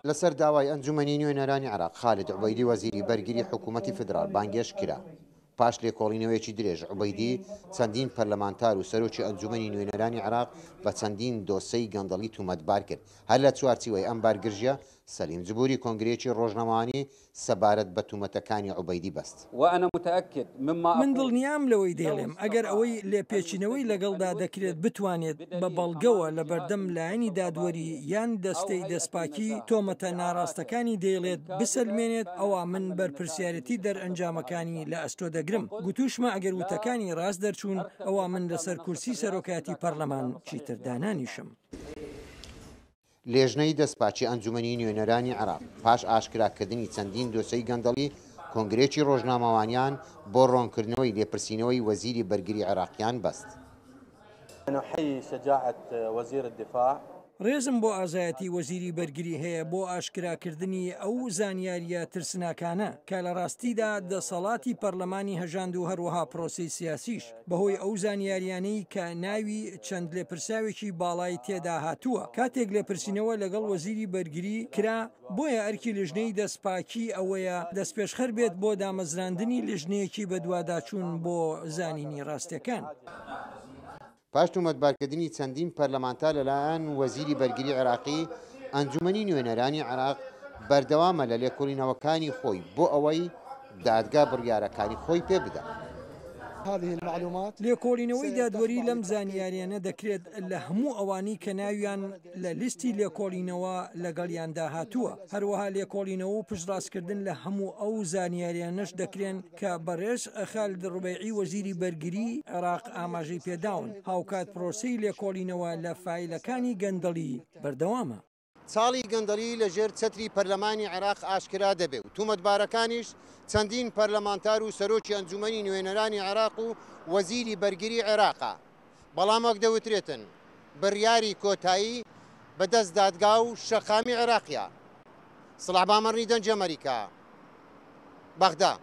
لەسەر داوای ئەنجومەنی نوێنەرانی عێراق خالد عوبەیدی وەزیری بەرگری حکوومەتی فدرال بانگێش کرا. پاش لێکۆڵینەوەیەکی درێژ عوبەیدی چەندین پەرلەمانتار و سەرۆکی ئەنجومەنی نوێنەرانی عێراق بە چەندین دۆسەی گەندەڵی تومەتبار کرد. هەر لە چوارچێوەی ئەم بارگرژە سەلیم جبوری کۆنگرێکی ڕۆژنەمانی سەبارەت بە تومەتەکانی عوبەیدی بەست. من دڵنیام لەوەی دێڵێم ئەگەر ئەوەی لێپێچینەوەی لەگەڵدا دەکرێت بتوانێت بە بەڵگەوە لە بەردەم لایەنی دادوەری یان دەستەی دەستپاکی تۆمەتە ناڕاستەکانی دەیڵێت بسەلمێنێت ئەوە من بەرپرسیارەتی دەرئەنجامەکانی لە ئەستۆ دەگرم. گوتوشمە ئەگەر وتەکانی ڕاست دەرچوون ئەوە من لەسەر کورسی سەرۆکاتی پەرلەمان چیتر دانانیشم. لێژنەی دەستپاچی ئەنجومەنی نوێنەرانی عێراق پاش ئاشکراکردنی چەندین دۆسەی گەندەڵی کۆنگرێکی ڕۆژنامەوانیان بۆ ڕۆنکردنەوەی لێپرسینەوەی وەزیری بەرگری عێراقیان بەست. ڕێزم بۆ ئازایەتی وەزیری بەرگری هەیە بۆ ئاشکراکردنی ئەو زانیاریە ترسناکانە کە لە ڕاستیدا دەسەڵاتی پەرلەمانی هەژاند و هەروەها پرۆسی سیاسیش بەهۆی ئەو زانیاریانەی کە ناوی چەند لێپرساوێکی باڵای تێدا هاتووە. کاتێک لێپرسینەوە لەگەڵ وەزیری بەرگری کرا بۆیە ئەرکی لیژنەی دەستپاکی ئەوەیە دەستپێشخەر بێت بۆ دامەزراندنی لیژنەیەکی بەدواداچوون بۆ زانینی ڕاستیەکان. پاش تومەتبارکردنی چەندین پەرلەمانتار لەلایەن وەزیری بەرگری عێراقی ئەنجومەنی نوێنەرانی عێراق بەردەوامە لە لێکۆڵینەوەکانی خۆی بۆ ئەوەی دادگا بڕیارەکانی خۆی پێ بدات. لێکۆڵینەوەی دادوەری لەم زانیاریانە دەکرێت لە هەموو ئەوانی کە ناویان لە لیستی لێکۆڵینەوە لەگەڵیاندا هاتووە. هەروەها لێکۆڵینەوە و پشتڕاستکردن لە هەموو ئەو زانیاریانەش دەکرێن کە بەڕێز خالد ڕوبەیعی وەزیری بەرگری عێراق ئاماژەی پێداون. هاوکات پرۆسەی لێکۆڵینەوە لە فایلەکانی گەندەڵی بەردەوامە. چاڵی گەندەڵی لەژێر چەتری پەرلەمانی عێراق ئاشکرا دەبێت و تومەتبارەکانیش چەندین پەرلەمانتار و سەرۆکی ئەنجومەنی نوێنەرانی عێراق و وەزیری بەرگری عێراقا. بەڵام وەک دەوترێتن بڕیاری کۆتایی بەدەست دادگا و شەقامی عێراقیە. سڵاح بامەڕنی دەنجی ئەمەریکا بەغدا.